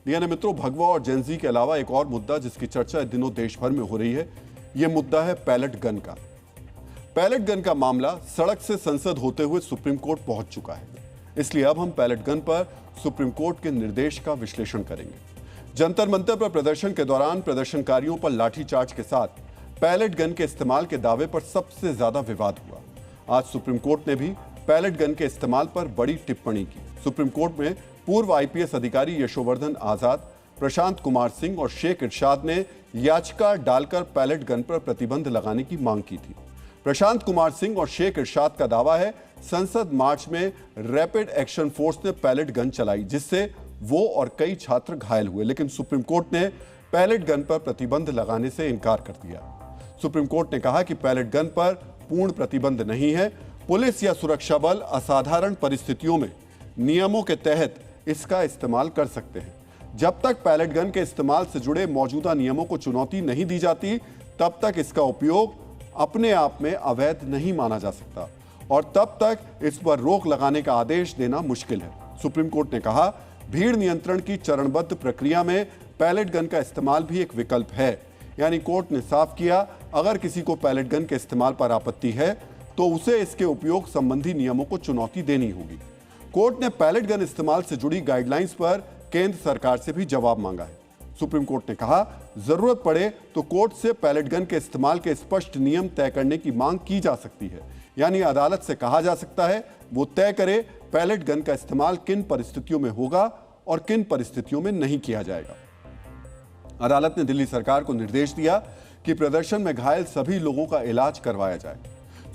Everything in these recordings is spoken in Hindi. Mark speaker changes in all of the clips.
Speaker 1: यानी मित्रों, भगवा और जेंजी के अलावा एक और मुद्दा जिसकी चर्चा इन दिनों देश भर में हो रही है, यह मुद्दा है पैलेट गन का। पैलेट गन का मामला सड़क से संसद होते हुए सुप्रीम कोर्ट पहुंच चुका है। इसलिए अब हम पैलेट गन पर सुप्रीम कोर्ट के निर्देश का विश्लेषण करेंगे। जंतर मंतर पर प्रदर्शन के दौरान प्रदर्शनकारियों पर लाठीचार्ज के साथ पैलेट गन के इस्तेमाल के दावे पर सबसे ज्यादा विवाद हुआ। आज सुप्रीम कोर्ट ने भी पैलेट गन के इस्तेमाल पर बड़ी टिप्पणी की। सुप्रीम कोर्ट में पूर्व आईपीएस अधिकारी यशोवर्धन आजाद, प्रशांत कुमार सिंह और शेख इरशाद ने याचिका डालकर पैलेट गन पर प्रतिबंध लगाने की मांग की थी। प्रशांत कुमार सिंह और शेख इरशाद का दावा है, संसद मार्च में रैपिड एक्शन फोर्स ने पैलेट गन चलाई, जिससे वो और कई छात्र घायल हुए। लेकिन सुप्रीम कोर्ट ने पैलेट गन पर प्रतिबंध लगाने से इनकार कर दिया। सुप्रीम कोर्ट ने कहा कि पैलेट गन पर पूर्ण प्रतिबंध नहीं है। पुलिस या सुरक्षा बल असाधारण परिस्थितियों में नियमों के तहत इसका इस्तेमाल कर सकते हैं। जब तक पैलेट गन के इस्तेमाल से जुड़े मौजूदा नियमों को चुनौती नहीं दी जाती, तब तक इसका उपयोग अपने आप में अवैध नहीं माना जा सकता और तब तक इस पर रोक लगाने का आदेश देना मुश्किल है। सुप्रीम कोर्ट ने कहा, भीड़ नियंत्रण की चरणबद्ध प्रक्रिया में पैलेट गन का इस्तेमाल भी एक विकल्प है। यानी कोर्ट ने साफ किया, अगर किसी को पैलेट गन के इस्तेमाल पर आपत्ति है तो उसे इसके उपयोग संबंधी नियमों को चुनौती देनी होगी। कोर्ट ने पैलेट गन इस्तेमाल से जुड़ी गाइडलाइंस पर केंद्र सरकार से भी जवाब मांगा है। सुप्रीम कोर्ट ने कहा, जरूरत पड़े तो कोर्ट से पैलेट गन के इस्तेमाल के स्पष्ट नियम तय करने की मांग की जा सकती है। यानी अदालत से कहा जा सकता है वो तय करे पैलेट गन का इस्तेमाल किन परिस्थितियों में होगा और किन परिस्थितियों में नहीं किया जाएगा। अदालत ने दिल्ली सरकार को निर्देश दिया कि प्रदर्शन में घायल सभी लोगों का इलाज करवाया जाए।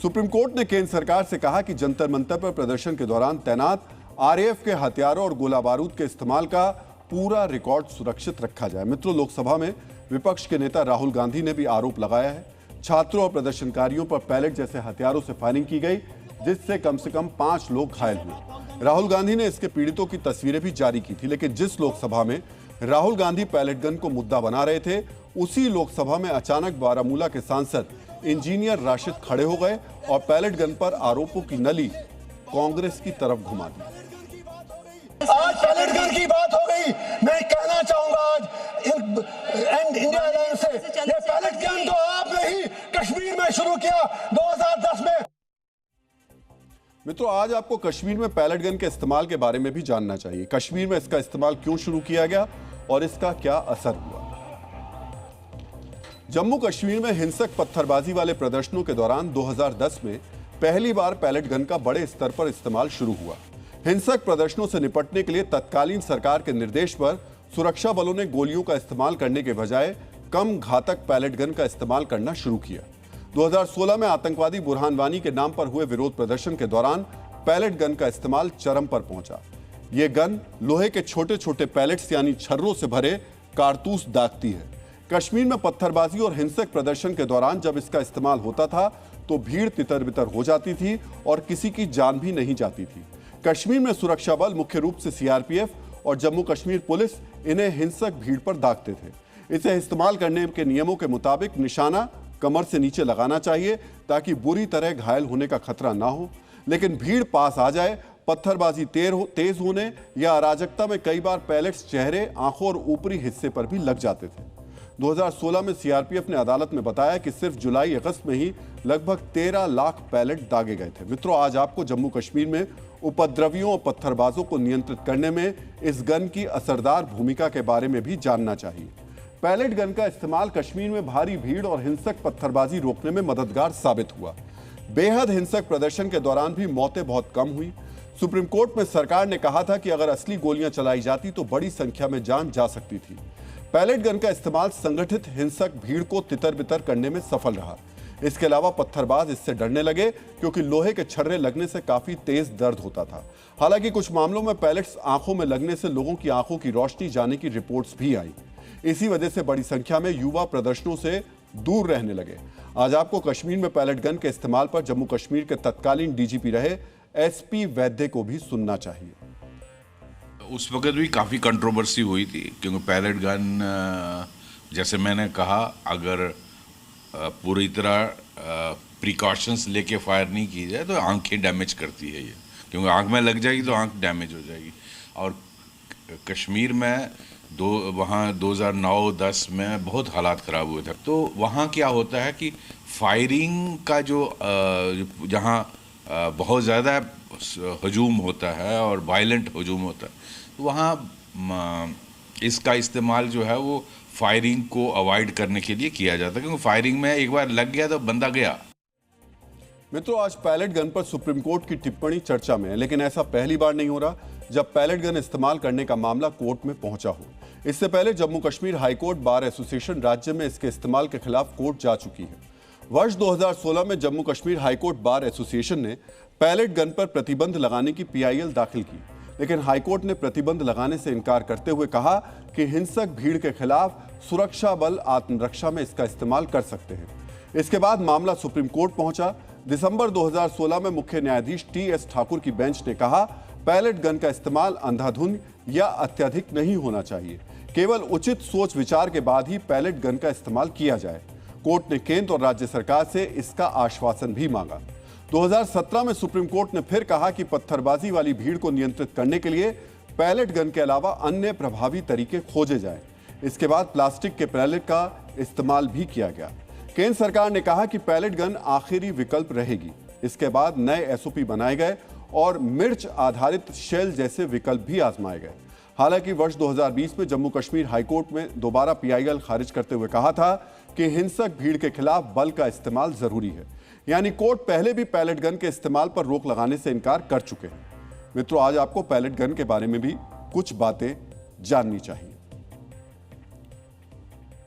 Speaker 1: सुप्रीम कोर्ट ने केंद्र सरकार से कहा कि जंतर मंतर पर प्रदर्शन के दौरान तैनात आरएएफ के हथियारों और गोला बारूद के इस्तेमाल का पूरा रिकॉर्ड सुरक्षित रखा जाए। मित्रों, लोकसभा में विपक्ष के नेता राहुल गांधी ने भी आरोप लगाया है, छात्रों और प्रदर्शनकारियों पर पैलेट जैसे हथियारों से फायरिंग की गई, जिससे कम से कम 5 लोग घायल हुए। राहुल गांधी ने इसके पीड़ितों की तस्वीरें भी जारी की थी। लेकिन जिस लोकसभा में राहुल गांधी पैलेट गन को मुद्दा बना रहे थे, उसी लोकसभा में अचानक बारामूला के सांसद इंजीनियर राशिद खड़े हो गए और पैलेट गन पर आरोपों की नली कांग्रेस की तरफ घुमा दी।
Speaker 2: आज पैलेट गन की बात हो गई, मैं कहना चाहूंगा आज इंडिया अलायंस से, ये पैलेट गन तो आपने ही कश्मीर में शुरू किया 2010 में।
Speaker 1: मित्रों, आज आपको कश्मीर में पैलेट गन के इस्तेमाल के बारे में भी जानना चाहिए। कश्मीर में इसका इस्तेमाल क्यों शुरू किया गया और इसका क्या असर हुआ। जम्मू कश्मीर में हिंसक पत्थरबाजी वाले प्रदर्शनों के दौरान 2010 में पहली बार पैलेट गन का बड़े स्तर पर इस्तेमाल शुरू हुआ। हिंसक प्रदर्शनों से निपटने के लिए तत्कालीन सरकार के निर्देश पर सुरक्षा बलों ने गोलियों का इस्तेमाल करने के बजाय कम घातक पैलेट गन का इस्तेमाल करना शुरू किया। 2016 में आतंकवादी बुरहान वानी के नाम पर हुए विरोध प्रदर्शन के दौरान पैलेट गन का इस्तेमाल चरम पर पहुंचा। यह गन लोहे के छोटे छोटे पैलेट्स यानी छर्रों से भरे कारतूस दागती है। कश्मीर में पत्थरबाजी और हिंसक प्रदर्शन के दौरान जब इसका इस्तेमाल होता था तो भीड़ तितर बितर हो जाती थी और किसी की जान भी नहीं जाती थी। कश्मीर में सुरक्षा बल, मुख्य रूप से सीआरपीएफ और जम्मू कश्मीर पुलिस, इन्हें हिंसक भीड़ पर दागते थे। इसे इस्तेमाल करने के नियमों के मुताबिक निशाना कमर से नीचे लगाना चाहिए ताकि बुरी तरह घायल होने का खतरा ना हो। लेकिन भीड़ पास आ जाए, पत्थरबाजी तेज होने या अराजकता में कई बार पैलेट्स चेहरे, आंखों और ऊपरी हिस्से पर भी लग जाते थे। 2016 में सीआरपीएफ ने अदालत में बताया कि सिर्फ जुलाई अगस्त में ही लगभग 13 लाख पैलेट दागे गए थे। मित्रों, आज आपको जम्मू कश्मीर में उपद्रवियों और पत्थरबाजों को नियंत्रित करने में इस गन की असरदार भूमिका के बारे में भी जानना चाहिए। पैलेट गन का इस्तेमाल कश्मीर में भारी भीड़ और हिंसक पत्थरबाजी रोकने में मददगार साबित हुआ। बेहद हिंसक प्रदर्शन के दौरान भी मौतें बहुत कम हुई। सुप्रीम कोर्ट में सरकार ने कहा था कि अगर असली गोलियां चलाई जाती तो बड़ी संख्या में जान जा सकती थी। पैलेट गन का इस्तेमाल संगठित हिंसक भीड़ को तितर बितर करने में सफल रहा। इसके अलावा पत्थरबाज इससे डरने लगे क्योंकि लोहे के छर्रे लगने से काफी तेज दर्द होता था। हालांकि कुछ मामलों में पैलेट्स आंखों में लगने से लोगों की आंखों की रोशनी जाने की रिपोर्ट्स भी आई। इसी वजह से बड़ी संख्या में युवा प्रदर्शनों से दूर रहने लगे। आज आपको कश्मीर में पैलेट गन के इस्तेमाल पर जम्मू कश्मीर के तत्कालीन डीजीपी रहे एसपी वैद्य को भी सुनना चाहिए।
Speaker 3: उस वक्त भी काफ़ी कंट्रोवर्सी हुई थी क्योंकि पैलेट गन, जैसे मैंने कहा, अगर पूरी तरह प्रिकॉशंस लेके फायर नहीं की जाए तो आंखें डैमेज करती है ये, क्योंकि आंख में लग जाएगी तो आंख डैमेज हो जाएगी। और कश्मीर में वहाँ 2009-10 में बहुत हालात ख़राब हुए थे। तो वहाँ क्या होता है कि फायरिंग का जो जहाँ बहुत ज़्यादा हजूम होता है और वायलेंट हजूम होता है, तो वहाँ इसका इस्तेमाल जो है वो फायरिंग को अवॉइड करने के लिए किया जाता है, क्योंकि फायरिंग में एक बार लग गया तो बंदा गया।
Speaker 1: मित्रों, आज पैलेट गन पर सुप्रीम कोर्ट की टिप्पणी चर्चा में है, लेकिन ऐसा पहली बार नहीं हो रहा जब पैलेट गन इस्तेमाल करने का मामला कोर्ट में पहुंचा हो। इससे पहले Jammu Kashmir high court bar association राज्य में इसके इस्तेमाल के खिलाफ कोर्ट जा चुकी है। वर्ष 2016 में Jammu Kashmir high court bar association ने पैलेट गन पर प्रतिबंध लगाने की पीआईएल दाखिल की, लेकिन हाईकोर्ट ने प्रतिबंध लगाने से इनकार करते हुए कहा कि हिंसक भीड़ के खिलाफ सुरक्षा बल आत्मरक्षा में इसका इस्तेमाल कर सकते हैं। इसके बाद मामला सुप्रीम कोर्ट पहुंचा। दिसंबर 2016 में मुख्य न्यायाधीश टी.एस. ठाकुर की बेंच ने कहा, पैलेट गन का इस्तेमाल अंधाधुंध या अत्यधिक नहीं होना चाहिए, केवल उचित सोच विचार के बाद ही पैलेट गन का इस्तेमाल किया जाए। कोर्ट ने केंद्र और राज्य सरकार से इसका आश्वासन भी मांगा। 2017 में सुप्रीम कोर्ट ने फिर कहा कि पत्थरबाजी वाली भीड़ को नियंत्रित करने के लिए पैलेट गन के अलावा अन्य प्रभावी तरीके खोजे जाएं। इसके बाद प्लास्टिक के पैलेट का इस्तेमाल भी किया गया। केंद्र सरकार ने कहा कि पैलेट गन आखिरी विकल्प रहेगी। इसके बाद नए एसओपी बनाए गए और मिर्च आधारित शेल जैसे विकल्प भी आजमाए गए। हालांकि वर्ष 2020 में जम्मू कश्मीर हाईकोर्ट में दोबारा पीआईएल खारिज करते हुए कहा था कि हिंसक भीड़ के खिलाफ बल का इस्तेमाल जरूरी है। यानी कोर्ट पहले भी पैलेट गन के इस्तेमाल पर रोक लगाने से इनकार कर चुके हैं। मित्रों, आज आपको पैलेट गन के बारे में भी कुछ बातें जाननी चाहिए।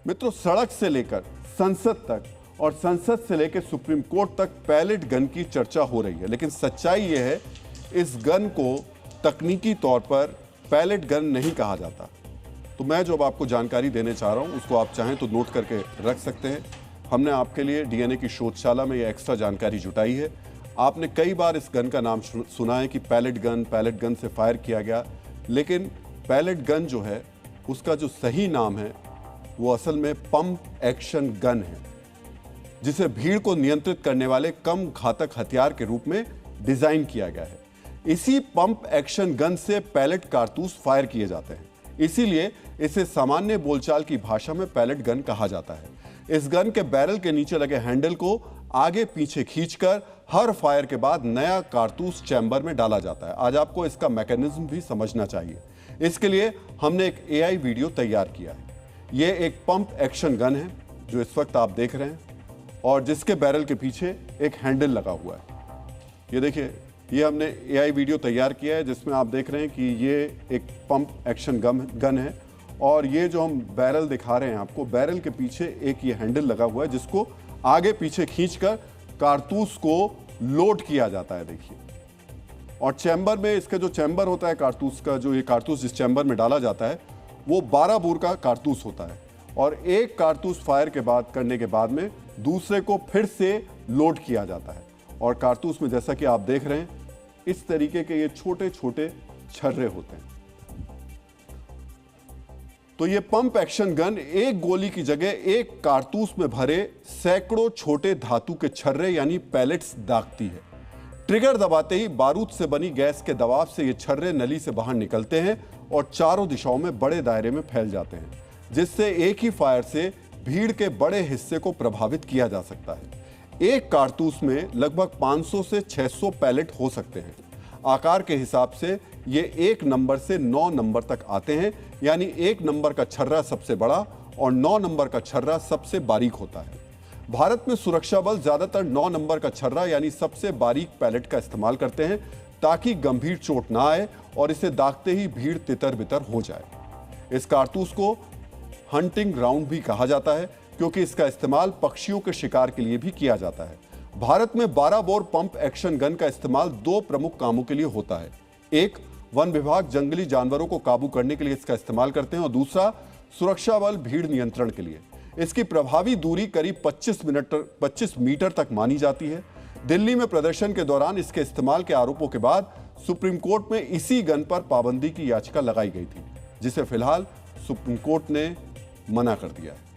Speaker 1: मित्रों, सड़क से लेकर संसद तक और संसद से लेकर सुप्रीम कोर्ट तक पैलेट गन की चर्चा हो रही है, लेकिन सच्चाई यह है इस गन को तकनीकी तौर पर पैलेट गन नहीं कहा जाता। तो मैं जो अब आपको जानकारी देने चाह रहा हूं उसको आप चाहें तो नोट करके रख सकते हैं। हमने आपके लिए डीएनए की शोधशाला में यह एक्स्ट्रा जानकारी जुटाई है। आपने कई बार इस गन का नाम सुना है कि पैलेट गन से फायर किया गया, लेकिन पैलेट गन जो है उसका जो सही नाम है वो असल में पंप एक्शन गन है, जिसे भीड़ को नियंत्रित करने वाले कम घातक हथियार के रूप में डिजाइन किया गया है। इसी पंप एक्शन गन से पैलेट कारतूस फायर किए जाते हैं, इसीलिए इसे सामान्य बोलचाल की भाषा में पैलेट गन कहा जाता है। इस गन के बैरल के नीचे लगे हैंडल को आगे पीछे खींचकर हर फायर के बाद नया कारतूस चैम्बर में डाला जाता है। आज आपको इसका मैकेनिज्म भी समझना चाहिए। इसके लिए हमने एक एआई वीडियो तैयार किया है। यह एक पंप एक्शन गन है जो इस वक्त आप देख रहे हैं और जिसके बैरल के पीछे एक हैंडल लगा हुआ है। ये देखिए, ये हमने एआई वीडियो तैयार किया है जिसमें आप देख रहे हैं कि ये एक पंप एक्शन गन है और ये जो हम बैरल दिखा रहे हैं आपको, बैरल के पीछे एक ये हैंडल लगा हुआ है जिसको आगे पीछे खींचकर कारतूस को लोड किया जाता है। देखिए, और चैम्बर में इसका जो चैम्बर होता है कारतूस का, जो ये कारतूस जिस चैम्बर में डाला जाता है वो 12 बोर का कारतूस होता है और एक कारतूस फायर के बाद करने के बाद में दूसरे को फिर से लोड किया जाता है। और कारतूस में जैसा कि आप देख रहे हैं इस तरीके के ये छोटे छोटे छर्रे होते हैं। तो ये पंप एक्शन गन एक गोली की जगह एक कारतूस में भरे सैकड़ों छोटे धातु के छर्रे यानी पैलेट्स दागती है। ट्रिगर दबाते ही बारूद से बनी गैस के दबाव से ये छर्रे नली से बाहर निकलते हैं और चारों दिशाओं में बड़े दायरे में फैल जाते हैं, जिससे एक ही फायर से भीड़ के बड़े हिस्से को प्रभावित किया जा सकता है। एक कारतूस में लगभग 500 से 600 पैलेट हो सकते हैं। आकार के हिसाब से ये 1 नंबर से 9 नंबर तक आते हैं, यानी 1 नंबर का छर्रा सबसे बड़ा और 9 नंबर का छर्रा सबसे बारीक होता है। भारत में सुरक्षा बल ज्यादातर 9 नंबर का छर्रा यानी सबसे बारीक पैलेट का इस्तेमाल करते हैं ताकि गंभीर चोट ना आए और इसे दागते ही भीड़ तितर बितर हो जाए। इस कारतूस को हंटिंग राउंड भी कहा जाता है क्योंकि इसका इस्तेमाल पक्षियों के शिकार के लिए भी किया जाता है। भारत में 12 बोर पंप एक्शन गन का इस्तेमाल 2 प्रमुख कामों के लिए होता है। एक, वन विभाग जंगली जानवरों को काबू करने के लिए इसका इस्तेमाल करते हैं और दूसरा, सुरक्षा बल भीड़ नियंत्रण के लिए। इसकी प्रभावी दूरी करीब 25 मीटर तक मानी जाती है। दिल्ली में प्रदर्शन के दौरान इसके इस्तेमाल के आरोपों के बाद सुप्रीम कोर्ट में इसी गन पर पाबंदी की याचिका लगाई गई थी, जिसे फिलहाल सुप्रीम कोर्ट ने मना कर दिया है।